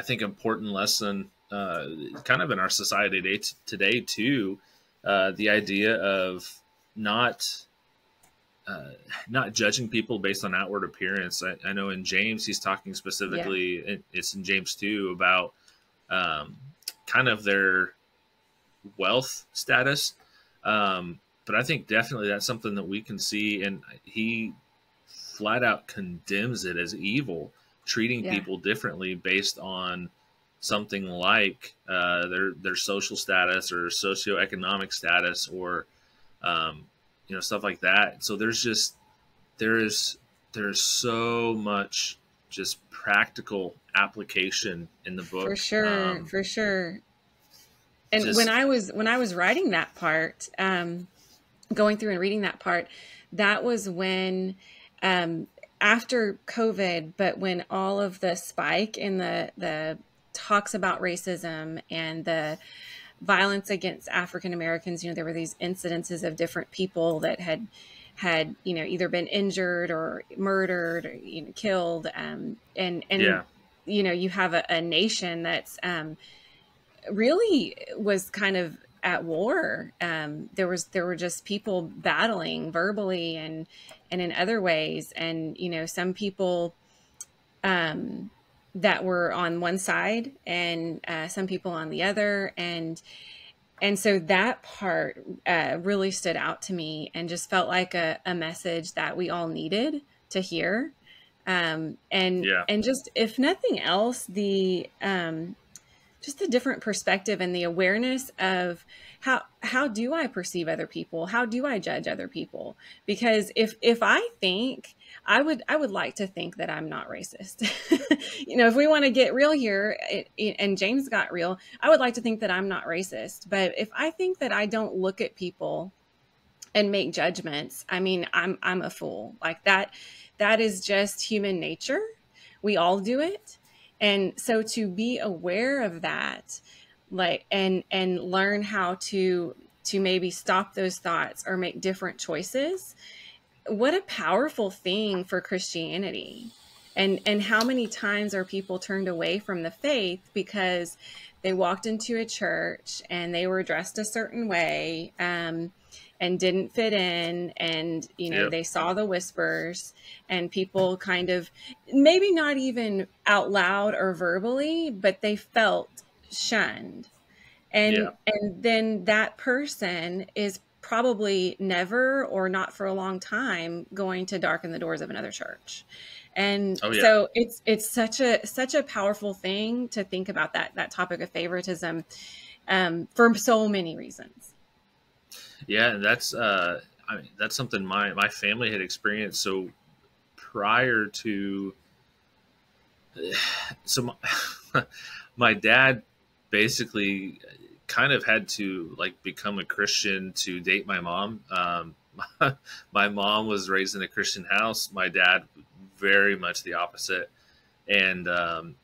think, important lesson, kind of in our society today too. The idea of not not judging people based on outward appearance. I know in James, he's talking Yeah. specifically, it's in James 2, about um, kind of their wealth status. But I think definitely that's something that we can see. And he flat out condemns it as evil, treating Yeah. people differently based on something like their social status or socioeconomic status, or stuff like that. So there's there's so much just practical application in the For book. sure. For sure. And Just when I was writing that part, going through and reading that part, that was when, um, after COVID, but when all of the spike in the talks about racism and the violence against African Americans, there were these incidences of different people that had either been injured or murdered or killed, and yeah, you have a nation that's really was kind of at war. There were just people battling verbally and in other ways, and some people that were on one side and some people on the other, and so that part really stood out to me and just felt like a message that we all needed to hear. yeah, And just, if nothing else, the just the different perspective and the awareness of how do I perceive other people? How do I judge other people? Because if I think, I would like to think that I'm not racist. If we want to get real here, and James got real, I would like to think that I'm not racist. But if I think that I don't look at people and make judgments, I mean, I'm a fool. Like that is just human nature. We all do it. And so to be aware of that, like, and learn how to maybe stop those thoughts or make different choices, what a powerful thing for Christianity. And how many times are people turned away from the faith because they walked into a church and they were dressed a certain way, and didn't fit in, and yep, they saw the whispers, and people kind of, maybe not even out loud or verbally, but they felt shunned. yeah, And then that person is probably never, or not for a long time, going to darken the doors of another church. And oh yeah, so it's such a powerful thing to think about, that topic of favoritism, for so many reasons. yeah. And I mean, that's something my family had experienced. So prior to, so my dad basically kind of had to like become a Christian to date my mom. My mom was raised in a Christian house. My dad, very much the opposite. And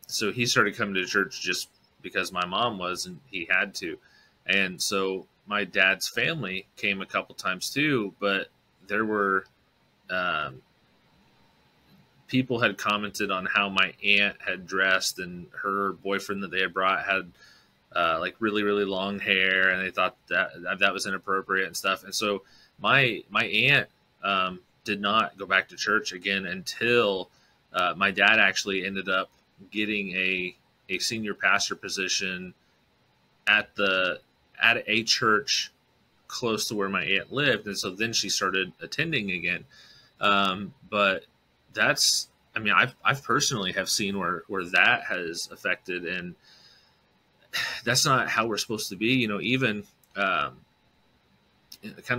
so he started coming to church just because my mom was, and he had to. And so my dad's family came a couple times too, but there were um, people had commented on how my aunt had dressed, and her boyfriend that they had brought had like really really long hair, and they thought that was inappropriate and stuff. And so my aunt did not go back to church again until my dad actually ended up getting a senior pastor position at a church close to where my aunt lived, and so then she started attending again. But that's, I mean, I've personally have seen where that has affected, and that's not how we're supposed to be. Even kind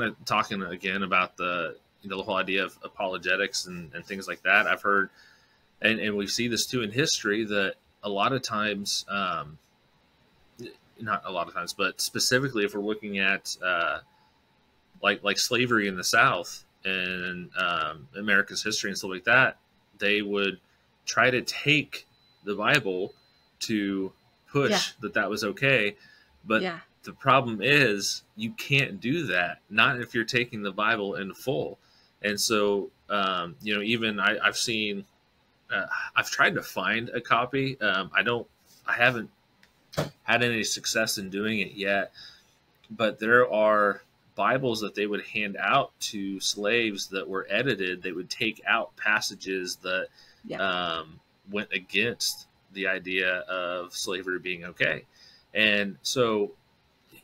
of talking again about the whole idea of apologetics and things like that. I've heard, and we see this too in history, that a lot of times, not a lot of times, but specifically if we're looking at like slavery in the South and America's history and stuff like that, they would try to take the Bible to push that was okay. But Yeah. the problem is you can't do that, not if you're taking the Bible in full. And so, even I've seen, I've tried to find a copy. I don't I haven't had any success in doing it yet, but there are Bibles that they would hand out to slaves that were edited. They would take out passages that Yeah. went against the idea of slavery being okay. And so,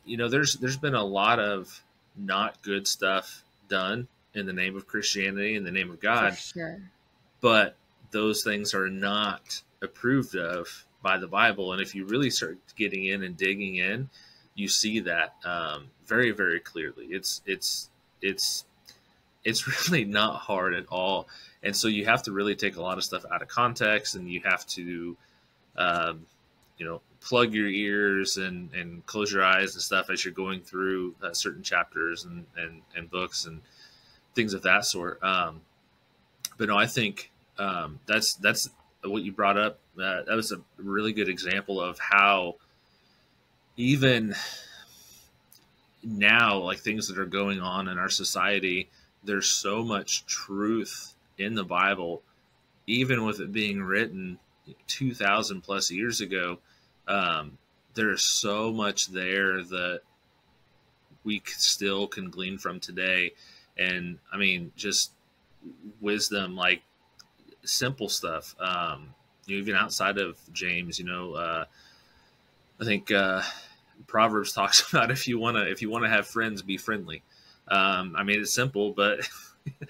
there's been a lot of not good stuff done in the name of Christianity, in the name of For God, sure. but those things are not approved of by the Bible. And if you really start getting in and digging in, you see that very, very clearly. It's really not hard at all. And so you have to really take a lot of stuff out of context, and you have to, plug your ears and close your eyes and stuff as you're going through certain chapters and books and things of that sort. But no, I think that's what you brought up. That was a really good example of how even now, like things that are going on in our society, there's so much truth in the Bible, even with it being written 2,000 plus years ago. There's so much there that we still can glean from today. And I mean, just wisdom, like simple stuff, even outside of James, I think Proverbs talks about if you want to have friends, be friendly. I mean, it's simple, but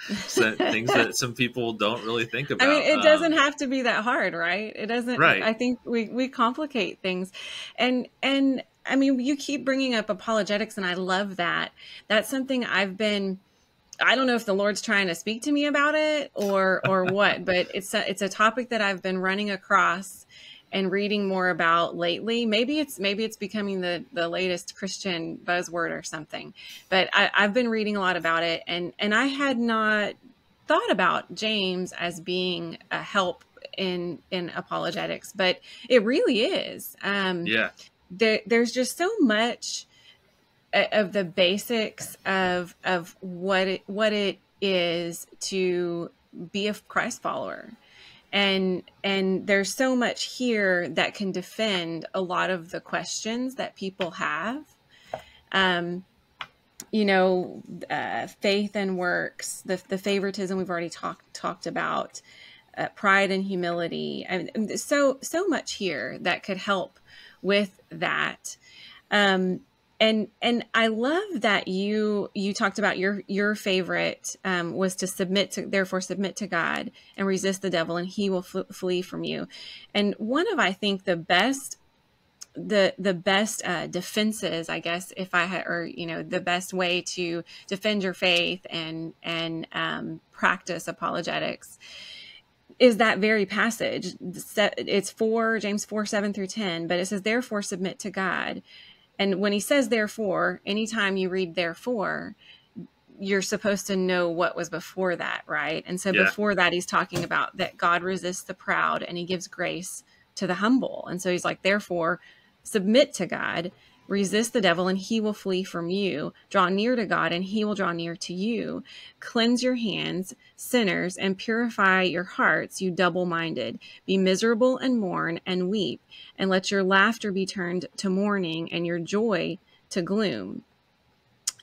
things that some people don't really think about. I mean, it doesn't have to be that hard, right? It doesn't. Right. I think we complicate things, and I mean, you keep bringing up apologetics, and I love that. That's something I've been. I don't know if the Lord's trying to speak to me about it or what, but it's a topic that I've been running across and reading more about lately. Maybe it's becoming the latest Christian buzzword or something, but I've been reading a lot about it, and I had not thought about James as being a help in apologetics, but it really is. Yeah. There's just so much of the basics of what it is to be a Christ follower. And there's so much here that can defend a lot of the questions that people have. Faith and works, the favoritism we've already talked about, pride and humility. I mean, so much here that could help with that. And I love that you talked about your favorite was to therefore submit to God and resist the devil, and he will flee from you. And one of, I think, the best defenses, I guess, if I had, or the best way to defend your faith and practice apologetics is that very passage. It's James 4:7-10, but it says, "Therefore submit to God." And when he says therefore, anytime you read therefore, you're supposed to know what was before that, right? And so before that, he's talking about that God resists the proud and he gives grace to the humble. And so he's like, therefore, submit to God, resist the devil, and he will flee from you. Draw near to God, and he will draw near to you. Cleanse your hands, sinners, and purify your hearts, you double-minded. Be miserable and mourn and weep, and let your laughter be turned to mourning and your joy to gloom.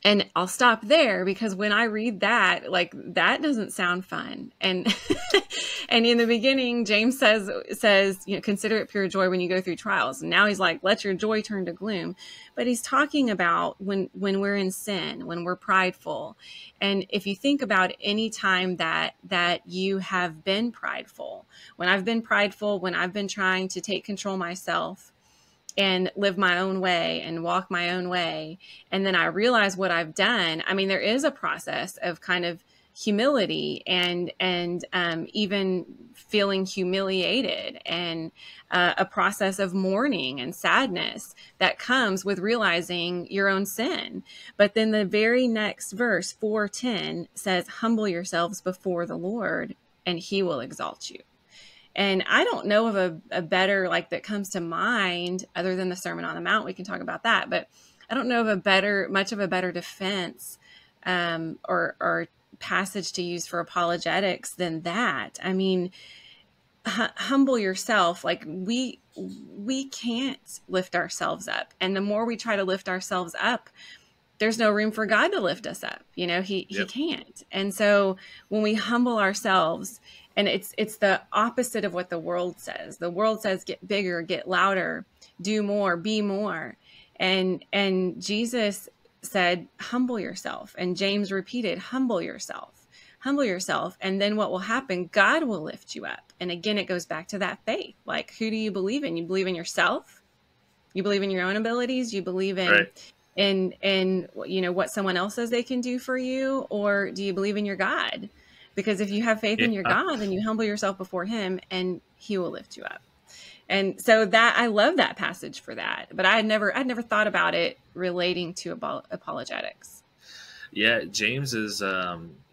And I'll stop there, because when I read that, like, that doesn't sound fun. And and in the beginning, James says, consider it pure joy when you go through trials. And now he's like, let your joy turn to gloom. But he's talking about when we're in sin, when we're prideful. And if you think about any time that you have been prideful, when I've been prideful, when I've been trying to take control myself and live my own way and walk my own way, and then I realize what I've done. I mean, there is a process of kind of humility and even feeling humiliated, and a process of mourning and sadness that comes with realizing your own sin. But then the very next verse, 4:10, says, humble yourselves before the Lord and he will exalt you. And I don't know of a better, like, that comes to mind other than the Sermon on the Mount. We can talk about that, but I don't know of much of a better defense or passage to use for apologetics than that. I mean, humble yourself. Like, we can't lift ourselves up. And the more we try to lift ourselves up, there's no room for God to lift us up. You know, he Yep. can't. And so when we humble ourselves, and it's the opposite of what the world says. The world says, get bigger, get louder, do more, be more. And Jesus said, humble yourself. And James repeated, humble yourself. Humble yourself. And then what will happen? God will lift you up. And again, it goes back to that faith. Like, who do you believe in? You believe in yourself? You believe in your own abilities? You believe in, Right. in you know, what someone else says they can do for you? Or do you believe in your God? Because if you have faith in your God, then you humble yourself before him and he will lift you up. And so that, I love that passage for that, but I'd never thought about it relating to apologetics. Yeah, James is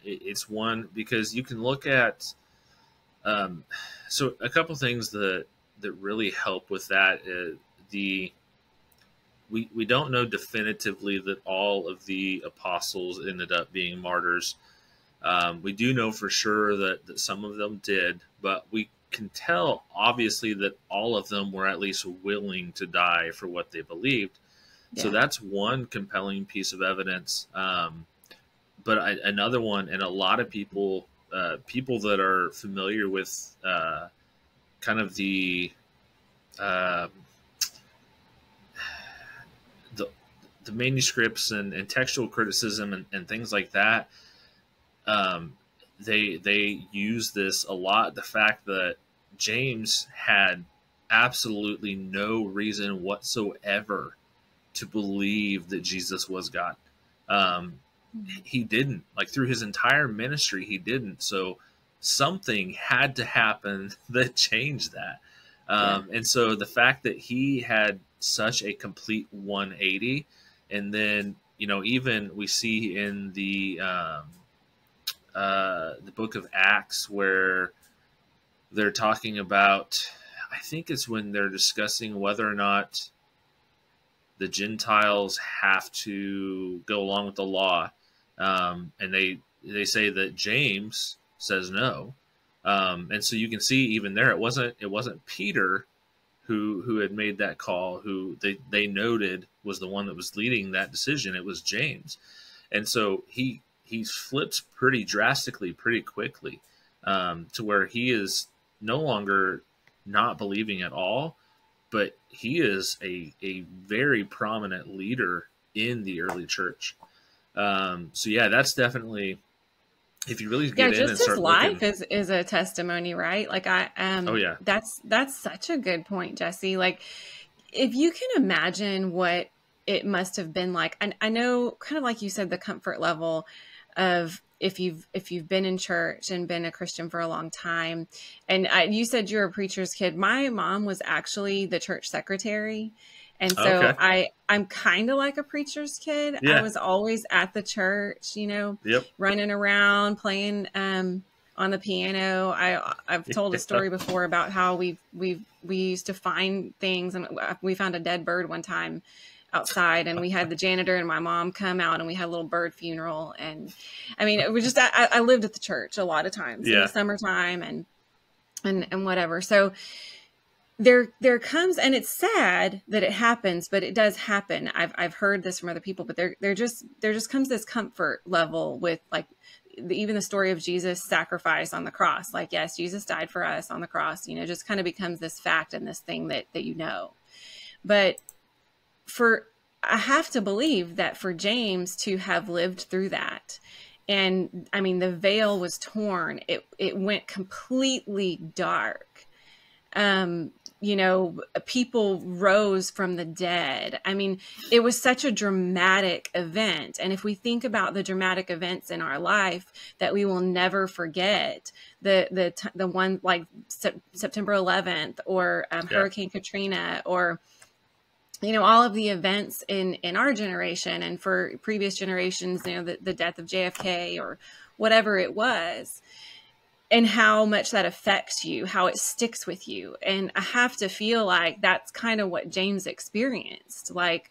it's one, because you can look at so a couple things that really help with that. We don't know definitively that all of the apostles ended up being martyrs. We do know for sure that some of them did, but we can tell obviously that all of them were at least willing to die for what they believed. Yeah. So that's one compelling piece of evidence. But another one, and a lot of people that are familiar with kind of the manuscripts and textual criticism and things like that, they use this a lot. The fact that James had absolutely no reason whatsoever to believe that Jesus was God. He didn't. Like, through his entire ministry, he didn't. So something had to happen that changed that. And so the fact that he had such a complete 180, and then, you know, even we see in the book of Acts where they're talking about, I think it's when they're discussing whether or not the Gentiles have to go along with the law. And they say that James says no. And so you can see even there, it wasn't Peter who had made that call, who they noted was the one that was leading that decision. It was James. And so he flips pretty drastically, pretty quickly, to where he is no longer not believing at all, but he is a very prominent leader in the early church. So yeah, that's definitely, if you really get in and start looking. His life is a testimony, right? Like oh yeah, that's such a good point, Jesse. Like, if you can imagine what it must have been like, and I know, kind of like you said, the comfort level of if you've been in church and been a Christian for a long time, and you said you're a preacher's kid. My mom was actually the church secretary. And so I'm kind of like a preacher's kid. Yeah. I was always at the church, you know, running around, playing on the piano. I've told a story before about how we used to find things, and we found a dead bird one time outside, and we had the janitor and my mom come out, and we had a little bird funeral. And I mean, it was just, I lived at the church a lot of times in the summertime and whatever. So there comes, and it's sad that it happens, but it does happen. I've heard this from other people, but there just comes this comfort level with, like, even the story of Jesus' sacrifice on the cross. Like, yes, Jesus died for us on the cross, you know, just kind of becomes this fact and this thing that you know. But I have to believe that for James to have lived through that, and I mean, the veil was torn. It went completely dark. You know, people rose from the dead. I mean, it was such a dramatic event. And if we think about the dramatic events in our life that we will never forget, the one like September 11th or Hurricane Katrina, or, you know, all of the events in our generation and for previous generations, you know, the death of JFK or whatever it was, and how much that affects you, how it sticks with you. And I have to feel like that's kind of what James experienced. Like,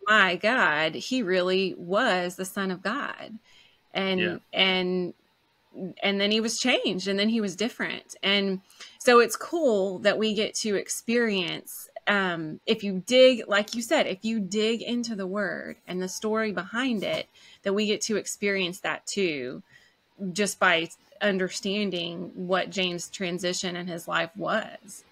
my God, he really was the Son of God. And and then he was changed, and then he was different. And so it's cool that we get to experience, if you dig, like you said, if you dig into the word and the story behind it, that we get to experience that too, just by understanding what James' transition in his life was.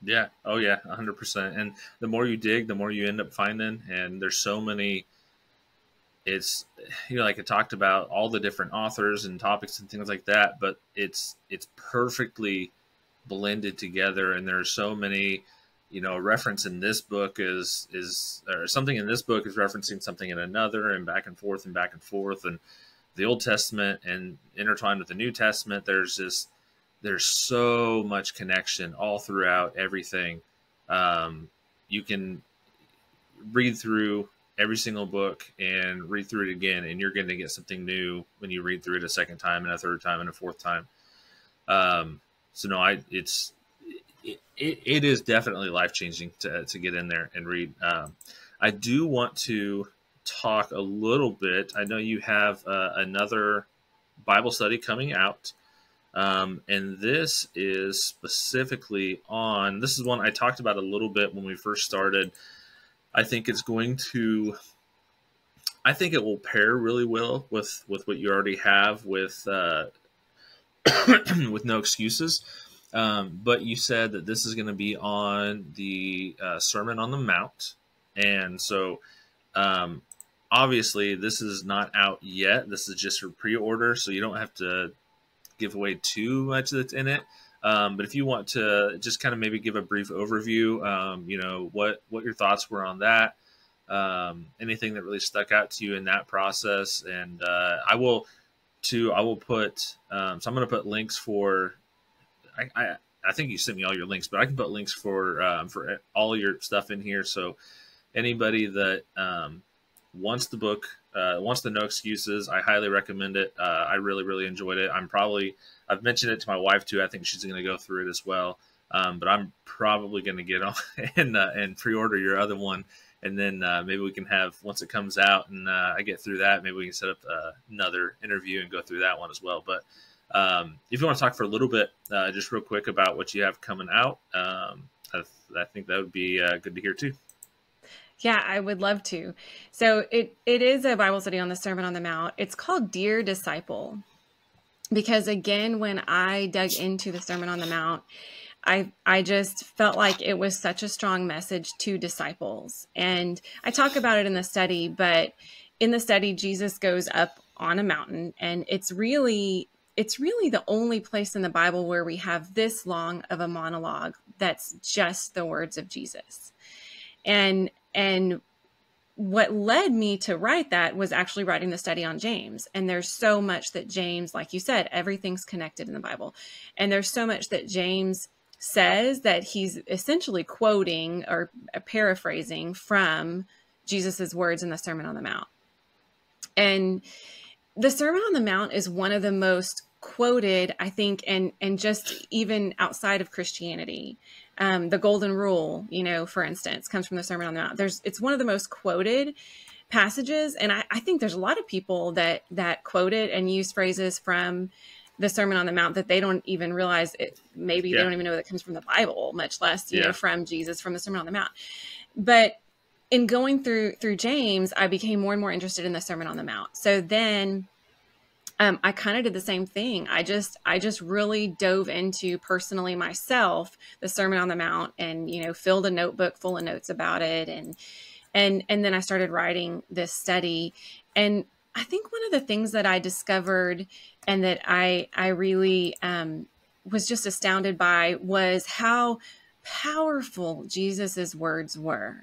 Yeah. Oh yeah, 100%. And the more you dig, the more you end up finding. And there's so many. It's, like I talked about all the different authors and topics and things like that, but it's perfectly blended together. And there's so many, a reference in this book is or something in this book is referencing something in another, and back and forth and back and forth, and the Old Testament and intertwined with the New Testament. There's so much connection all throughout everything. You can read through every single book and read through it again, and you're going to get something new when you read through it a second time and a third time and a fourth time. So no, it is definitely life changing to get in there and read. I do want to talk a little bit. I know you have another Bible study coming out. And this is specifically on, this is one I talked about a little bit when we first started. I think it will pair really well with what you already have with with No Excuses. But you said that this is going to be on the Sermon on the Mount. And so obviously this is not out yet. This is just for pre-order, so you don't have to give away too much that's in it. But if you want to just kind of maybe give a brief overview, what your thoughts were on that, anything that really stuck out to you in that process. And I will put, so I'm going to put links for, I think you sent me all your links, but I can put links for all your stuff in here. So anybody that wants the book, wants the No Excuses, I highly recommend it. I really, really enjoyed it. I've mentioned it to my wife too. I think she's going to go through it as well. But I'm probably going to get on and pre-order your other one. And then maybe we can have, once it comes out and I get through that, maybe we can set up another interview and go through that one as well. But if you want to talk for a little bit, just real quick about what you have coming out, I think that would be good to hear too. Yeah, I would love to. So it is a Bible study on the Sermon on the Mount. It's called Dear Disciple, because again, when I dug into the Sermon on the Mount, I just felt like it was such a strong message to disciples. And I talk about it in the study, but in the study, Jesus goes up on a mountain, and it's really the only place in the Bible where we have this long of a monologue that's just the words of Jesus. And what led me to write that was actually writing the study on James. And there's so much that James, like you said, everything's connected in the Bible. And there's so much that James says that he's essentially quoting or paraphrasing from Jesus's words in the Sermon on the Mount. And the Sermon on the Mount is one of the most quoted, I think, and just even outside of Christianity. The Golden Rule, for instance, comes from the Sermon on the Mount. It's one of the most quoted passages. And I think there's a lot of people that quote it and use phrases from the Sermon on the Mount that they don't even realize it. Maybe they don't even know that comes from the Bible, much less, from Jesus, from the Sermon on the Mount. But in going through James, I became more and more interested in the Sermon on the Mount. So then I kind of did the same thing. I just really dove into personally myself, the Sermon on the Mount, and, filled a notebook full of notes about it. And then I started writing this study. And I think one of the things that I discovered and that I really was just astounded by was how powerful Jesus's words were.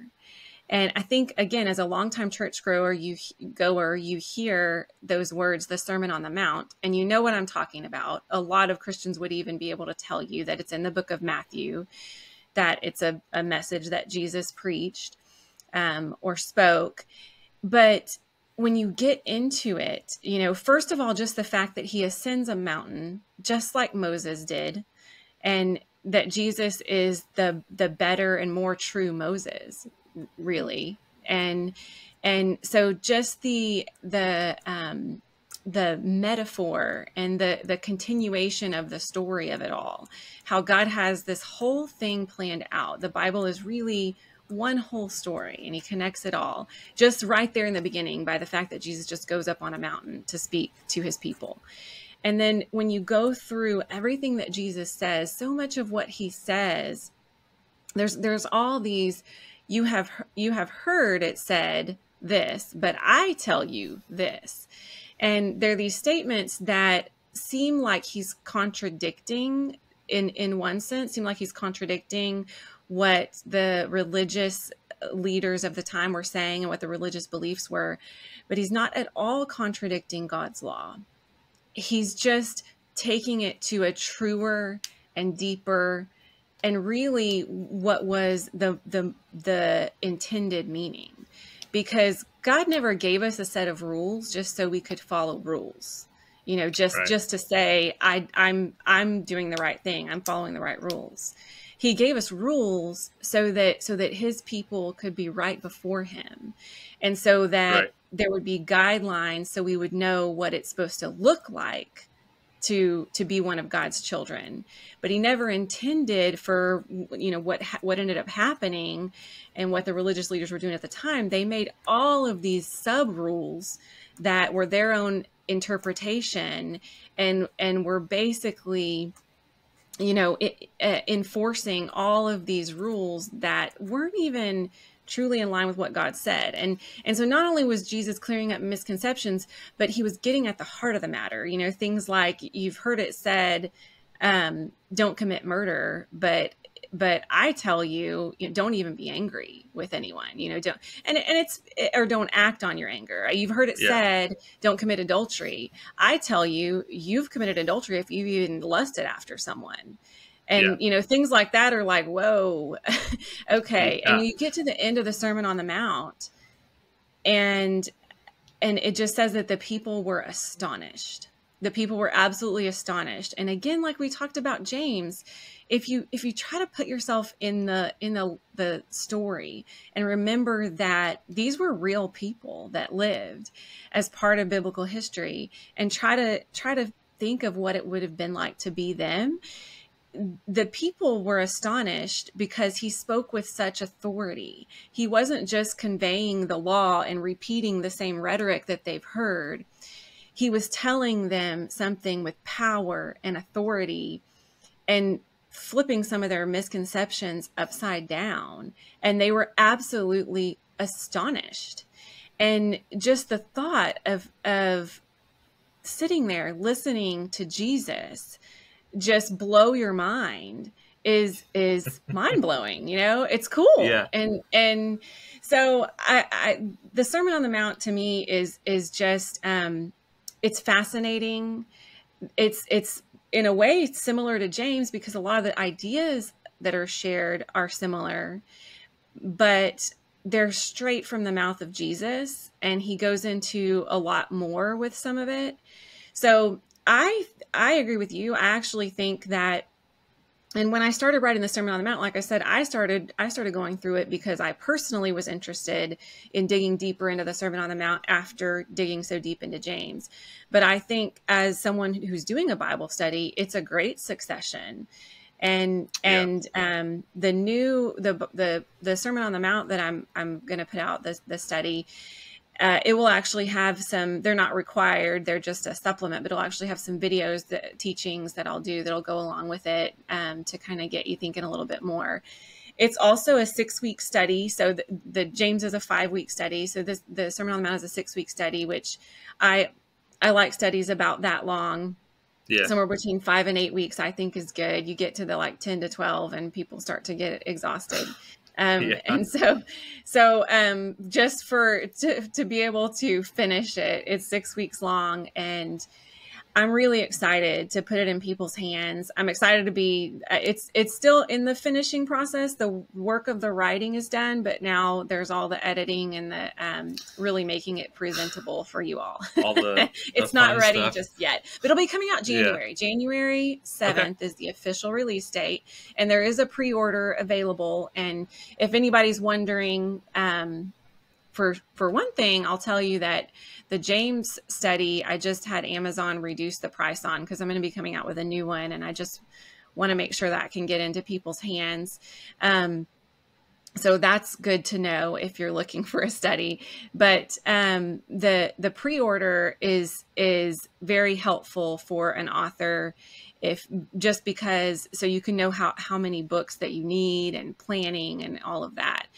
And I think, again, as a longtime church goer, you hear those words, the Sermon on the Mount, and you know what I'm talking about. A lot of Christians would even be able to tell you that it's in the book of Matthew, that it's a message that Jesus preached or spoke. But when you get into it, first of all, just the fact that he ascends a mountain, just like Moses did, and that Jesus is the better and more true Moses, really. And so just the the metaphor and the continuation of the story of it all, how God has this whole thing planned out. The Bible is really one whole story, and he connects it all just right there in the beginning by the fact that Jesus just goes up on a mountain to speak to his people. And then when you go through everything that Jesus says, so much of what he says, there's all these, you have heard it said this, but I tell you this. And there are these statements that seem like he's contradicting in one sense, seem like he's contradicting what the religious leaders of the time were saying and what the religious beliefs were, but he's not at all contradicting God's law. He's just taking it to a truer and deeper and really what was the intended meaning. Because God never gave us a set of rules just so we could follow rules. You know, just to say, I'm doing the right thing. I'm following the right rules. He gave us rules so that his people could be right before him. And so that there would be guidelines so we would know what it's supposed to look like to be one of God's children. But he never intended for, you know, what ended up happening and what the religious leaders were doing at the time. They made all of these sub rules that were their own interpretation and were basically, you know, enforcing all of these rules that weren't even truly in line with what God said. And so not only was Jesus clearing up misconceptions, but he was getting at the heart of the matter. You know, things like, you've heard it said, don't commit murder, but I tell you, don't even be angry with anyone, you know, don't act on your anger. You've heard it said, don't commit adultery. I tell you, you've committed adultery if you've even lusted after someone. And, you know, things like that are like, whoa, okay. And you get to the end of the Sermon on the Mount and it just says that the people were astonished. The people were absolutely astonished. And again, like we talked about James, if you try to put yourself in the story and remember that these were real people that lived as part of biblical history and try to think of what it would have been like to be them, the people were astonished because he spoke with such authority. He wasn't just conveying the law and repeating the same rhetoric that they've heard. He was telling them something with power and authority and flipping some of their misconceptions upside down. And they were absolutely astonished. And just the thought of sitting there listening to Jesus just blow your mind is mind blowing. You know, it's cool. Yeah. And so the Sermon on the Mount to me is just, it's fascinating. It's in a way similar to James because a lot of the ideas that are shared are similar, but they're straight from the mouth of Jesus. And he goes into a lot more with some of it. So I agree with you. I actually think that, and when I started writing the Sermon on the Mount, like I said, I started going through it because I personally was interested in digging deeper into the Sermon on the Mount after digging so deep into James. But I think as someone who's doing a Bible study, it's a great succession. And the Sermon on the Mount that I'm going to put out, the study, it will actually have some, they're not required, they're just a supplement, but it'll actually have some videos, teachings that I'll do that'll go along with it to kind of get you thinking a little bit more. It's also a 6-week study. So the James is a 5-week study. So the Sermon on the Mount is a 6-week study, which I like studies about that long. Yeah. Somewhere between 5 and 8 weeks, I think is good. You get to the like 10 to 12 and people start to get exhausted. And so just to be able to finish it, it's 6 weeks long, and I'm really excited to put it in people's hands. I'm excited to be, it's still in the finishing process. The work of the writing is done, but now there's all the editing and the really making it presentable for you all. It's not ready stuff just yet, but it'll be coming out January. January 7th is the official release date, and there is a pre-order available. And if anybody's wondering, for one thing, I'll tell you that the James study, I just had Amazon reduce the price on, because I'm going to be coming out with a new one, and I just want to make sure that can get into people's hands. So that's good to know if you're looking for a study. But the pre-order is very helpful for an author, if just because, so you can know how many books that you need and planning and all of that.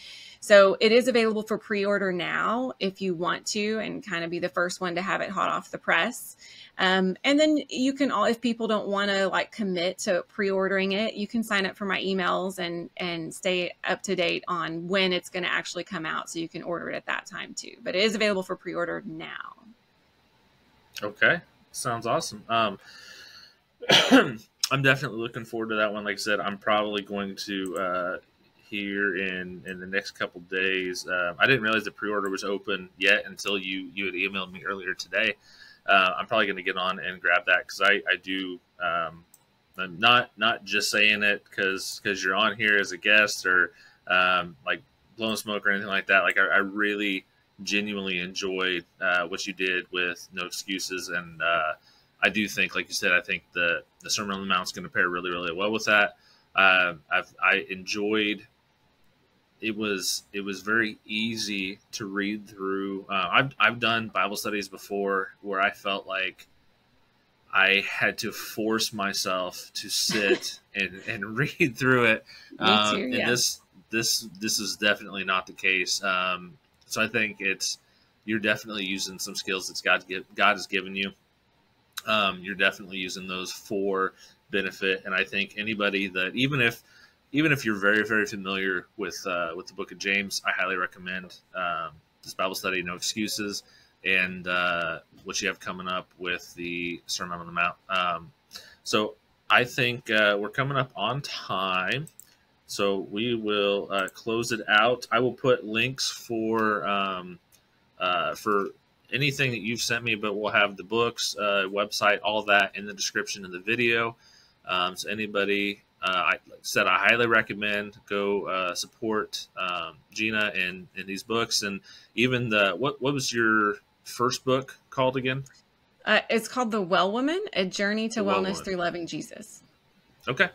So it is available for pre-order now if you want to, and kind of be the first one to have it hot off the press. And then you can if people don't want to like commit to pre-ordering it, you can sign up for my emails and stay up to date on when it's going to actually come out, so you can order it at that time too. But it is available for pre-order now. Okay. Sounds awesome. I'm definitely looking forward to that one. Like I said, I'm probably going to, here in the next couple days. I didn't realize the pre-order was open yet until you had emailed me earlier today. I'm probably going to get on and grab that, because I do. I'm not just saying it because you're on here as a guest, or like blowing smoke or anything like that. Like I really genuinely enjoyed what you did with No Excuses, and I do think, like you said, I think the Sermon on the Mount is going to pair really, really well with that. I enjoyed. It was very easy to read through. I've done Bible studies before where I felt like I had to force myself to sit and read through it. Me too, And yeah. this is definitely not the case. So I think you're definitely using some skills that God has given you. You're definitely using those for benefit, and I think anybody that even if you're very, very familiar with the book of James, I highly recommend this Bible study, No Excuses, and what you have coming up with the Sermon on the Mount. So I think we're coming up on time, so we will close it out. I will put links for anything that you've sent me, but we'll have the books, website, all that in the description of the video. So anybody, like I said, I highly recommend go support Gena and these books, and even what was your first book called again? It's called The Well Woman: A Journey to The Well Wellness Woman. Through Loving Jesus. Okay.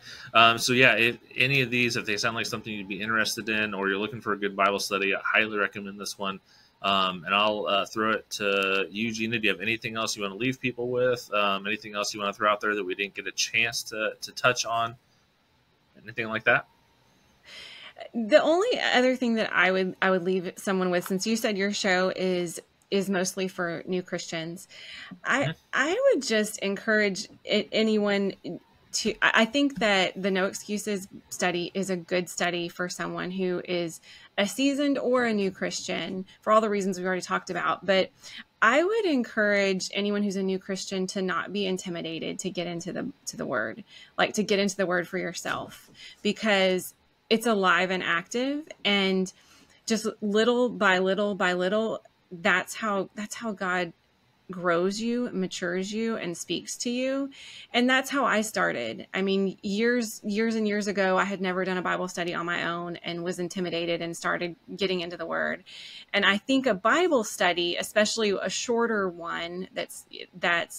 So yeah, if any of these, if they sound like something you'd be interested in, or you're looking for a good Bible study, I highly recommend this one. And I'll throw it to you, Gena. Do you have anything else you want to leave people with? Anything else you want to throw out there that we didn't get a chance to touch on? Anything like that? The only other thing that I would leave someone with, since you said your show is mostly for new Christians, I would just encourage anyone to. I think that the No Excuses study is a good study for someone who is a seasoned or a new Christian, for all the reasons we've already talked about. But I would encourage anyone who's a new Christian to not be intimidated to get into the Word, like to get into the Word for yourself, because it's alive and active, and just little by little by little, that's how God grows you, matures you, and speaks to you. And that's how I started. I mean, years and years ago, I had never done a Bible study on my own and was intimidated and started getting into the Word. And I think a Bible study, especially a shorter one that's 5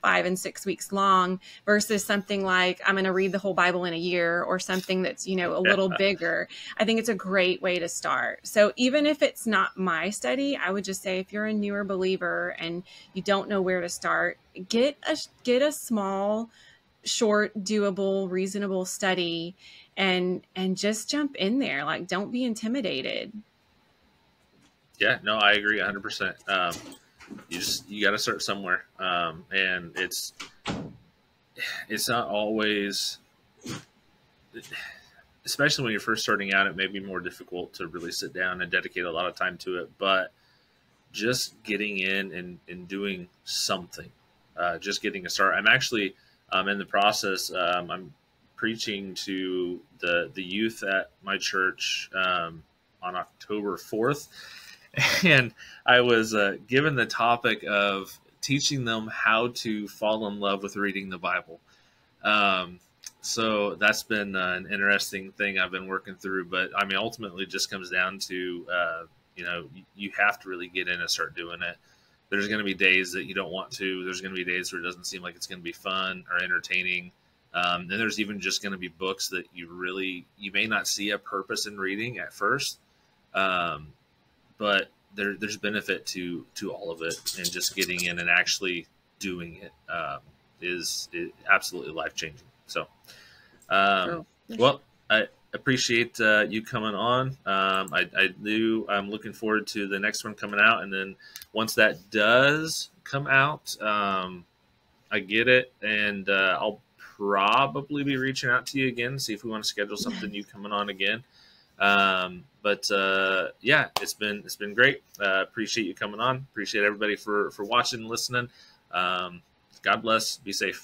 and 6 weeks long, versus something like I'm going to read the whole Bible in a year, or something that's, a little bigger, I think it's a great way to start. So even if it's not my study, I would just say, if you're a newer believer and you don't know where to start, get a small, short, doable, reasonable study, and just jump in there. Like, don't be intimidated. Yeah, no, I agree 100%. You got to start somewhere, and it's not always, especially when you're first starting out, it may be more difficult to really sit down and dedicate a lot of time to it. But just getting in and doing something, just getting a start. I'm actually in the process. I'm preaching to the youth at my church on October 4th. And I was given the topic of teaching them how to fall in love with reading the Bible. So that's been an interesting thing I've been working through. But I mean, ultimately, it just comes down to you have to really get in and start doing it. There's going to be days that you don't want to. There's going to be days where it doesn't seem like it's going to be fun or entertaining. And there's even just going to be books that you may not see a purpose in reading at first, but there's benefit to all of it, and just getting in and actually doing it is absolutely life changing. So, well, I appreciate you coming on. I'm looking forward to the next one coming out, and then once that does come out, I get it, and I'll probably be reaching out to you again, see if we want to schedule something new coming on again. But yeah, it's been great. Appreciate you coming on. Appreciate everybody for watching and listening. God bless. Be safe.